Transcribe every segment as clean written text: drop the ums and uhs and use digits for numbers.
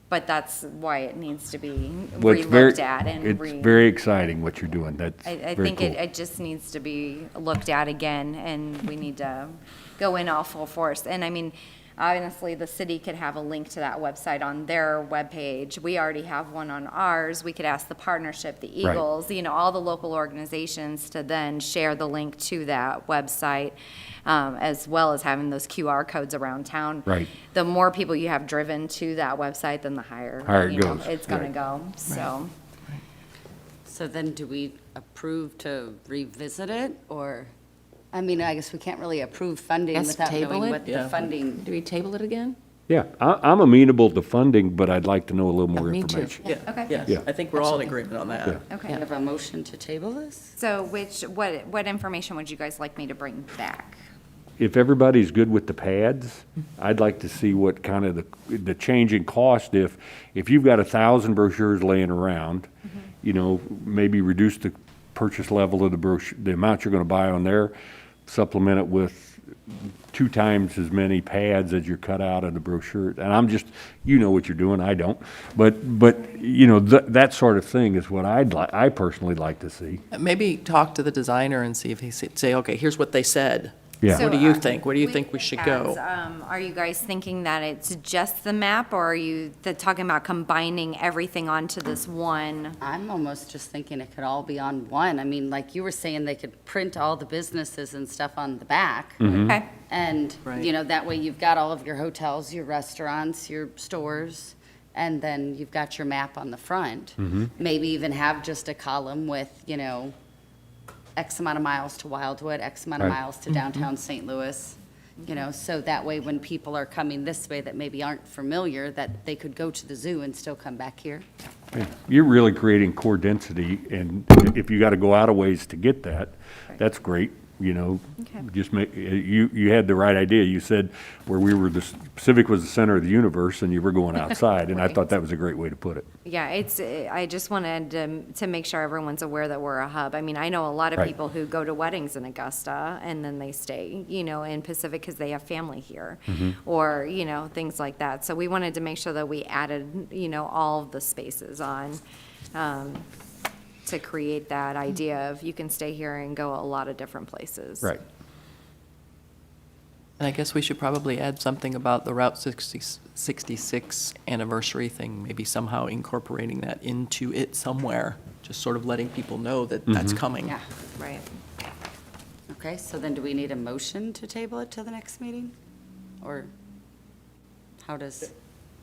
but that's why it needs to be Well, it's re-looked at and It's very exciting what you're doing. That's I very think cool. it just needs to be looked at again, and we need to go in all full force. And I mean, honestly, the city could have a link to that website on their webpage. We already have one on ours. We could ask the partnership, the Right. Eagles, all the local organizations to then share the link to that website, as well as having those QR codes around town. Right. The more people you have driven to that website, then the higher, Higher it goes. it's gonna Right. go, so. So then do we approve to revisit it, or, I mean, I guess we can't really approve funding Yes, without table knowing it? what the Yeah. funding. Do we table it again? Yeah, I'm amenable to funding, but I'd like to know a little more me too. information. Yeah, Okay. yes, Yeah. I think we're all in agreement on that. Yeah. Okay. We have a motion to table this? So what information would you guys like me to bring back? If everybody's good with the pads, I'd like to see what kind of the change in cost if you've got 1,000 brochures laying around, maybe reduce the purchase level of the brochure, the amount you're gonna buy on there, supplement it with 2 times as many pads as you're cut out of the brochure. And I'm just, what you're doing, I don't. But that sort of thing is what I personally like to see. Maybe talk to the designer and see if he say, okay, here's what they said. Yeah. What do you think? Where do you think we should go? Are you guys thinking that it's just the map, or are you talking about combining everything onto this one? I'm almost just thinking it could all be on one. I mean, like you were saying, they could print all the businesses and stuff on the back. Okay, And, Right. that way you've got all of your hotels, your restaurants, your stores, and then you've got your map on the front. Maybe even have just a column with, X amount of miles to Wildwood, X amount of Right. miles to downtown St. Louis. So that way when people are coming this way that maybe aren't familiar, that they could go to the zoo and still come back here. You're really creating core density, and if you got to go out of ways to get that, that's great. Just you had the right idea. You said where we were, the Pacific was the center of the universe, and you were going outside, and I thought that was a great way to put it. yeah, I just wanted to make sure everyone's aware that we're a hub. I mean, I know a lot of Right. people who go to weddings in Augusta, and then they stay, in Pacific because they have family here, or, things like that. So we wanted to make sure that we added, all of the spaces on, to create that idea of you can stay here and go a lot of different places. Right. And I guess we should probably add something about the Route 66 anniversary thing, maybe somehow incorporating that into it somewhere, just sort of letting people know that that's coming. Yeah. Right. Okay, so then do we need a motion to table it till the next meeting? Or how does?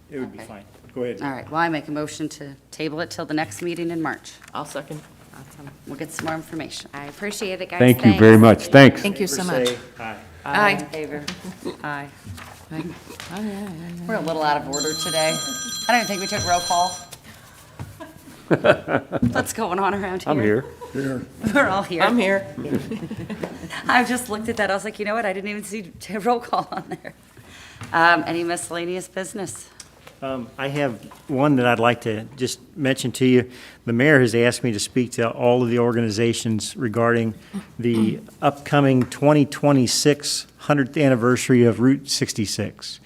It would be Okay. fine. Go ahead. All right, well, I make a motion to table it till the next meeting in March. I'll second. Awesome. We'll get some more information. I appreciate it, guys. Thank you very much. Thanks. Thank you so much. Say aye. Aye. In favor? Aye. We're a little out of order today. I don't even think we took roll call. What's going on around here? I'm here. We're all here. I'm here. I just looked at that, I was like, you know what, I didn't even see roll call on there. Any miscellaneous business? I have one that I'd like to just mention to you. The mayor has asked me to speak to all of the organizations regarding the upcoming 2026 100th anniversary of Route 66.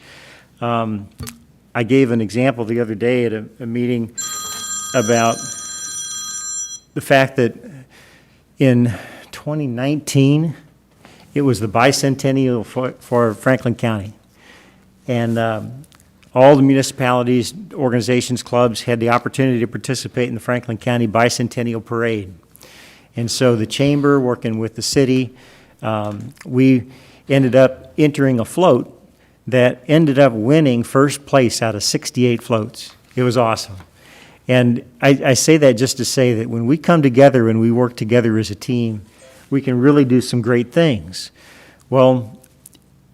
I gave an example the other day at a meeting about the fact that in 2019, it was the Bicentennial for Franklin County. And all the municipalities, organizations, clubs had the opportunity to participate in the Franklin County Bicentennial Parade. And so the chamber, working with the city, we ended up entering a float that ended up winning first place out of 68 floats. It was awesome. And I say that just to say that when we come together and we work together as a team, we can really do some great things. Well,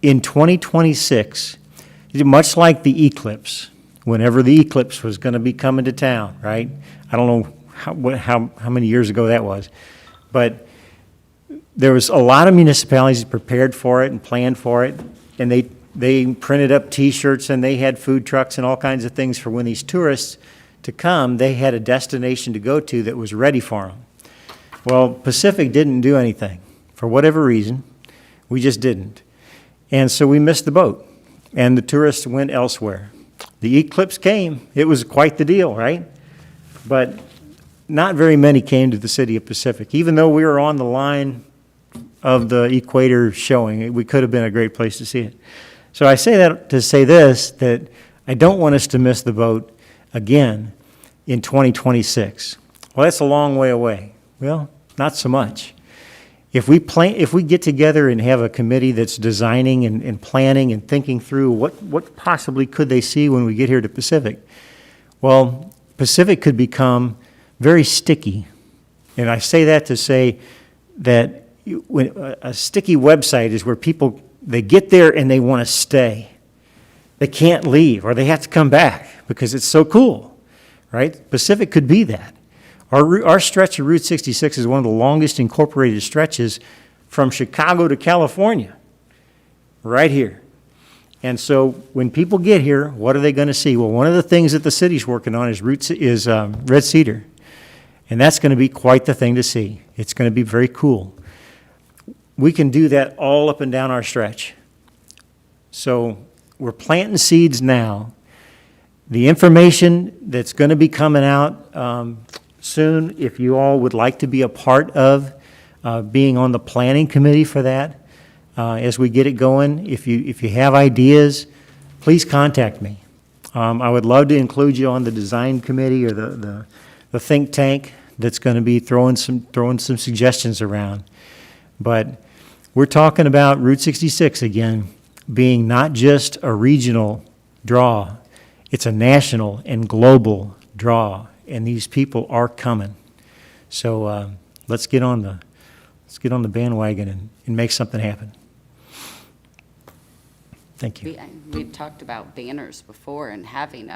in 2026, much like the eclipse, whenever the eclipse was going to be coming to town, right? I don't know how many years ago that was, but there was a lot of municipalities prepared for it and planned for it, and they printed up T-shirts and they had food trucks and all kinds of things for when these tourists to come, they had a destination to go to that was ready for them. Well, Pacific didn't do anything. For whatever reason, we just didn't. And so we missed the boat, and the tourists went elsewhere. The eclipse came. It was quite the deal, right? But not very many came to the city of Pacific. Even though we were on the line of the equator showing, we could have been a great place to see it. So I say that to say this, that I don't want us to miss the boat again in 2026. Well, that's a long way away. Well, not so much. If we get together and have a committee that's designing and planning and thinking through what possibly could they see when we get here to Pacific, well, Pacific could become very sticky. And I say that to say that when a sticky website is where people, they get there and they want to stay. They can't leave, or they have to come back because it's so cool, right? Pacific could be that. Our stretch of Route 66 is one of the longest incorporated stretches from Chicago to California, right here. And so when people get here, what are they going to see? Well, one of the things that the city's working on is Red Cedar, and that's going to be quite the thing to see. It's going to be very cool. We can do that all up and down our stretch. So we're planting seeds now. The information that's going to be coming out soon, if you all would like to be a part of being on the planning committee for that, as we get it going, if you have ideas, please contact me. I would love to include you on the design committee or the think tank that's going to be throwing some suggestions around. But we're talking about Route 66 again being not just a regional draw, it's a national and global draw, and these people are coming. So let's get on the bandwagon and make something happen. Thank you. We talked about banners before and having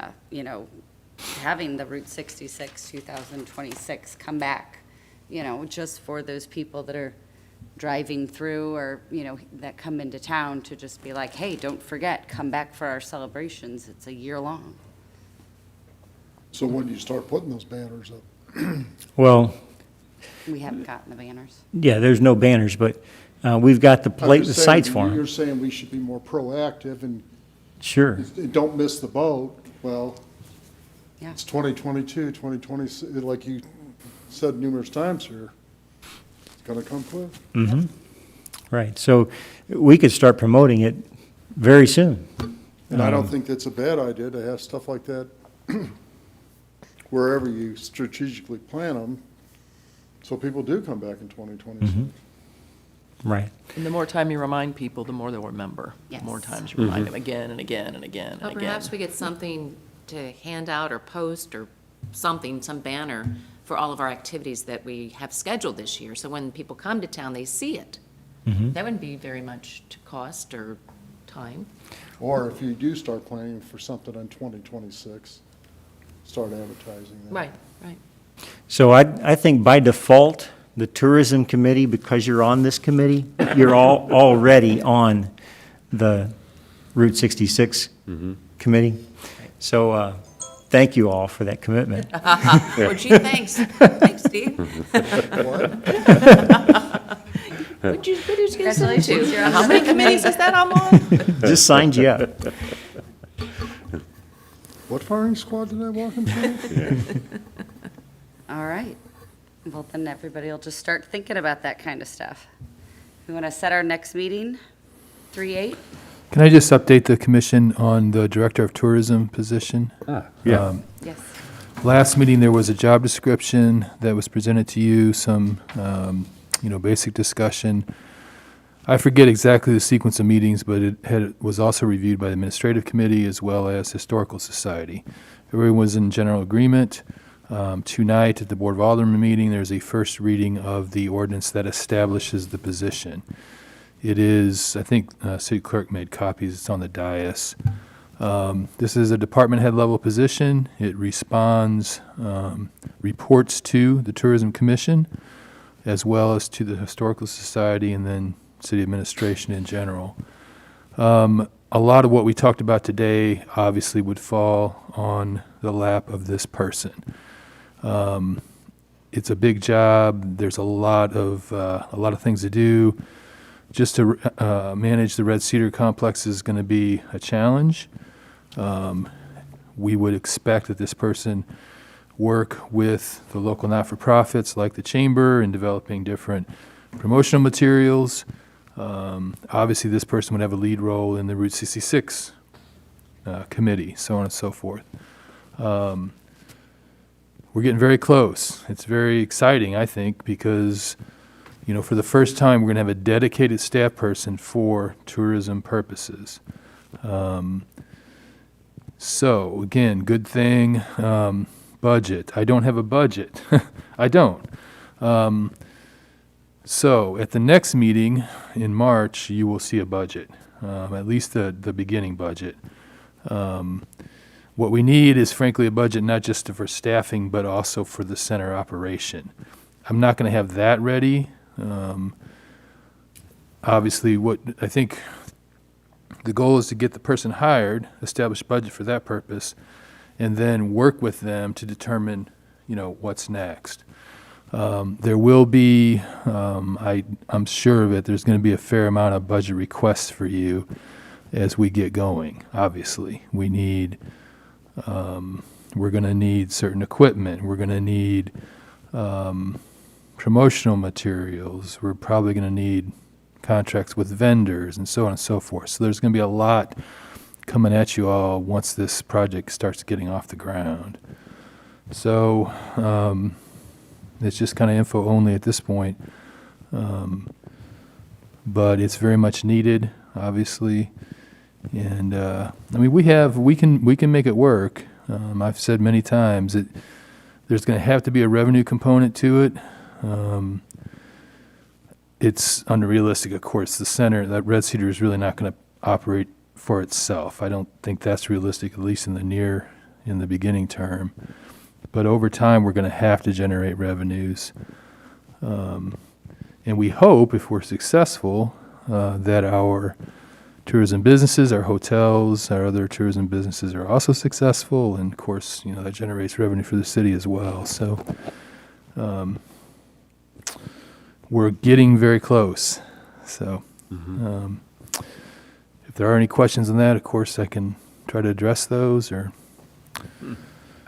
having the Route 66 2026 come back, just for those people that are driving through or, that come into town to just be like, hey, don't forget, come back for our celebrations. It's a year long. So when do you start putting those banners up? Well, We haven't gotten the banners. yeah, there's no banners, but we've got the I'm just saying, sites for You're them. saying we should be more proactive and Sure. don't miss the boat. Well, Yeah. it's 2022, 2026, like you said numerous times here. It's gonna come quick. Mm-hmm. Right. So we could start promoting it very soon. And I don't think that's a bad idea to have stuff like that wherever you strategically plan them, so people do come back in 2026. Right. And the more time you remind people, the more they'll remember. Yes. The more times you remind them again and again and again and Well, again. perhaps we get something to hand out or post or something, some banner for all of our activities that we have scheduled this year. So when people come to town, they see it. That wouldn't be very much to cost or time. Or if you do start planning for something in 2026, start advertising that. Right. So I think by default, the tourism committee, because you're on this committee, you're all already on the Route 66 committee. So thank you all for that commitment. Well, gee, thanks. Thanks, Steve. What'd you get into? Congratulations, you're on How the- many committees is that I'm on? Just signed you up. What firing squad did I walk into? All right. Well, then everybody will just start thinking about that kind of stuff. We want to set our next meeting, 3/8? Can I just update the commission on the Director of Tourism position? Yeah. Yes. Last meeting, there was a job description that was presented to you, some, basic discussion. I forget exactly the sequence of meetings, but it was also reviewed by the Administrative Committee as well as Historical Society. Everyone was in general agreement. Tonight, at the Board of Aldermen meeting, there's a first reading of the ordinance that establishes the position. It is, I think, City Clerk made copies, it's on the dais. This is a department head level position. It responds, reports to the Tourism Commission, as well as to the Historical Society and then city administration in general. A lot of what we talked about today obviously would fall on the lap of this person. It's a big job. There's a lot of things to do. Just to manage the Red Cedar complex is going to be a challenge. we would expect that this person work with the local not-for-profits like the chamber in developing different promotional materials. Obviously, this person would have a lead role in the Route 66 committee, so on and so forth. We're getting very close. It's very exciting, I think, because, you know, for the first time, we're going to have a dedicated staff person for tourism purposes. So, again, good thing. Budget. I don't have a budget. I don't. So, at the next meeting in March, you will see a budget, at least the beginning budget. What we need is frankly a budget not just for staffing, but also for the center operation. I'm not going to have that ready. Obviously, what I think the goal is to get the person hired, establish budget for that purpose, and then work with them to determine, you know, what's next. There will be, I'm sure of it, there's going to be a fair amount of budget requests for you as we get going. Obviously, we need, we're going to need certain equipment. We're going to need promotional materials. We're probably going to need contracts with vendors and so on and so forth. So there's going to be a lot coming at you all once this project starts getting off the ground. So it's just kind of info only at this point. But it's very much needed, obviously. And I mean, we can make it work. I've said many times that there's going to have to be a revenue component to it. It's unrealistic, of course. The center, that Red Cedar, is really not going to operate for itself. I don't think that's realistic, at least in the beginning term. But over time, we're going to have to generate revenues. And we hope, if we're successful, that our tourism businesses, our hotels, our other tourism businesses are also successful. And of course, you know, that generates revenue for the city as well. So we're getting very close. So if there are any questions on that, of course, I can try to address those. Or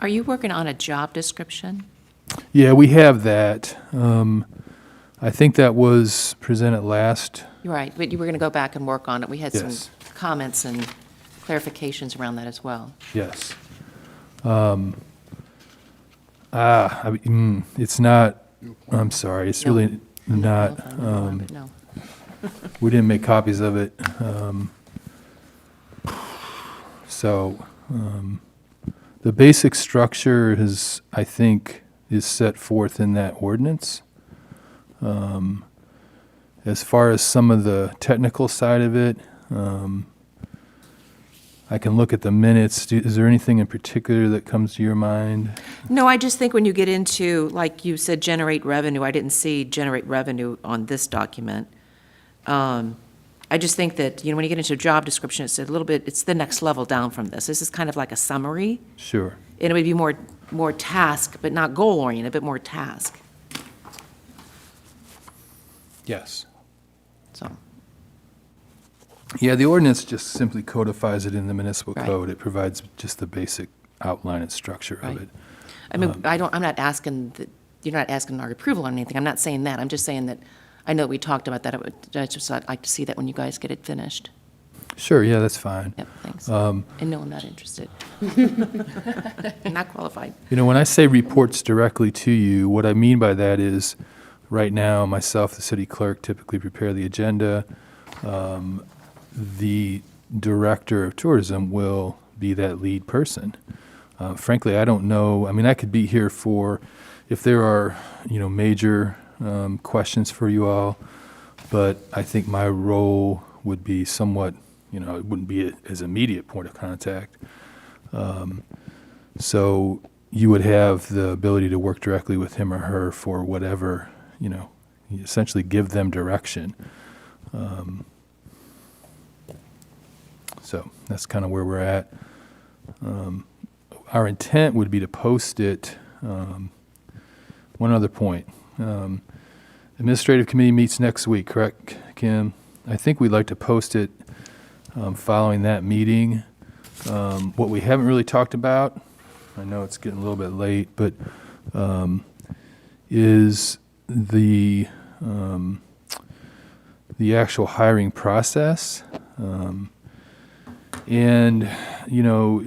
Are you working on a job description? yeah, we have that. I think that was presented last. You're right, but you were going to go back and work on it. We had some Yes. comments and clarifications around that as well. Yes. It's not, I'm sorry, it's No. really not, No. we didn't make copies of it. So, the basic structure is, I think, is set forth in that ordinance. As far as some of the technical side of it, I can look at the minutes. Is there anything in particular that comes to your mind? No, I just think when you get into, like you said, generate revenue, I didn't see generate revenue on this document. I just think that, when you get into a job description, it's a little bit, it's the next level down from this. This is kind of like a summary, Sure. and it would be more task, but not goal-oriented, but more task, Yes. so. Yeah, the ordinance just simply codifies it in the municipal Right. code. It provides just the basic outline and structure of Right. it. I mean, I'm not asking that, you're not asking our approval on anything, I'm not saying that, I'm just saying that, I know we talked about that, I'd like to see that when you guys get it finished. Sure, yeah, that's fine. Yep, thanks. And no, I'm not interested. Not qualified. When I say reports directly to you, what I mean by that is, right now, myself, the city clerk, typically prepare the agenda. The director of tourism will be that lead person. Frankly, I don't know, I mean, I could be here for, if there are, major questions for you all, but I think my role would be somewhat, it wouldn't be as immediate point of contact. So you would have the ability to work directly with him or her for whatever, you essentially give them direction. So that's kind of where we're at. Our intent would be to post it. One other point. Administrative committee meets next week, correct, Kim? I think we'd like to post it following that meeting. What we haven't really talked about, I know it's getting a little bit late, but is the actual hiring process. And, you know,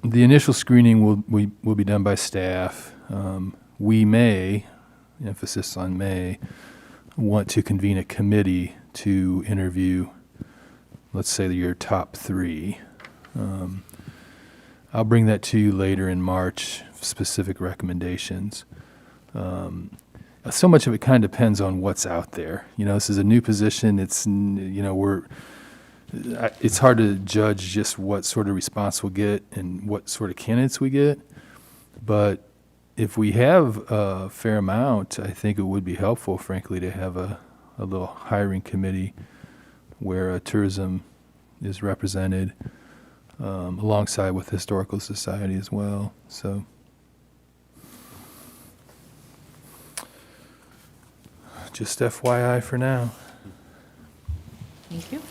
the initial screening will be done by staff. We may, emphasis on may, want to convene a committee to interview, let's say, your top 3. I'll bring that to you later in March, specific recommendations. So much of it kind of depends on what's out there. You know, this is a new position. It's, you know, it's hard to judge just what sort of response we'll get and what sort of candidates we get. But if we have a fair amount, I think it would be helpful, frankly, to have a little hiring committee where tourism is represented alongside with the Historical Society as well. So. Just FYI for now. Thank you.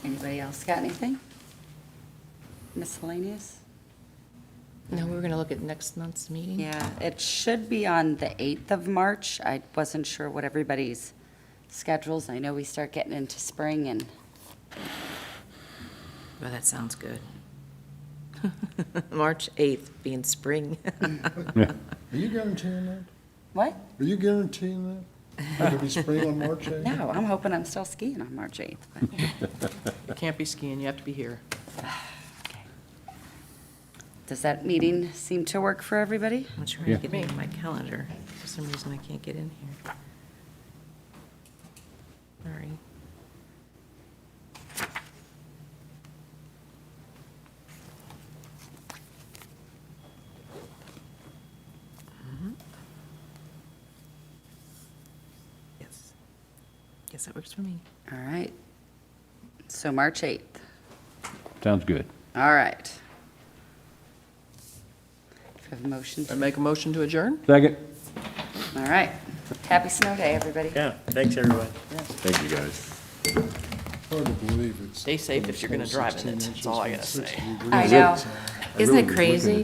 Anybody else got anything? Miscellaneous? No, we were going to look at next month's meeting. Yeah, it should be on the 8th of March. I wasn't sure what everybody's schedules. I know we start getting into spring and Well, that sounds good. March 8th being spring. Are you guaranteeing that? what? Are you guaranteeing that? It'll be spring on March 8th? No, I'm hoping I'm still skiing on March 8th. but- You can't be skiing, you have to be here. Does that meeting seem to work for everybody? I'm trying Yeah. to get into my calendar. For some reason, I can't get in here. Sorry. Yes. Guess that works for me. All right. So March 8th. Sounds good. All right. Do you have a motion? I make a motion to adjourn? Second. All right. Happy snow day, everybody. Yeah, thanks, everybody. Thank you, guys. Hard to believe it's. Stay safe if you're gonna drive in it, that's all I gotta say. 16 degrees I know. outside. Isn't it crazy?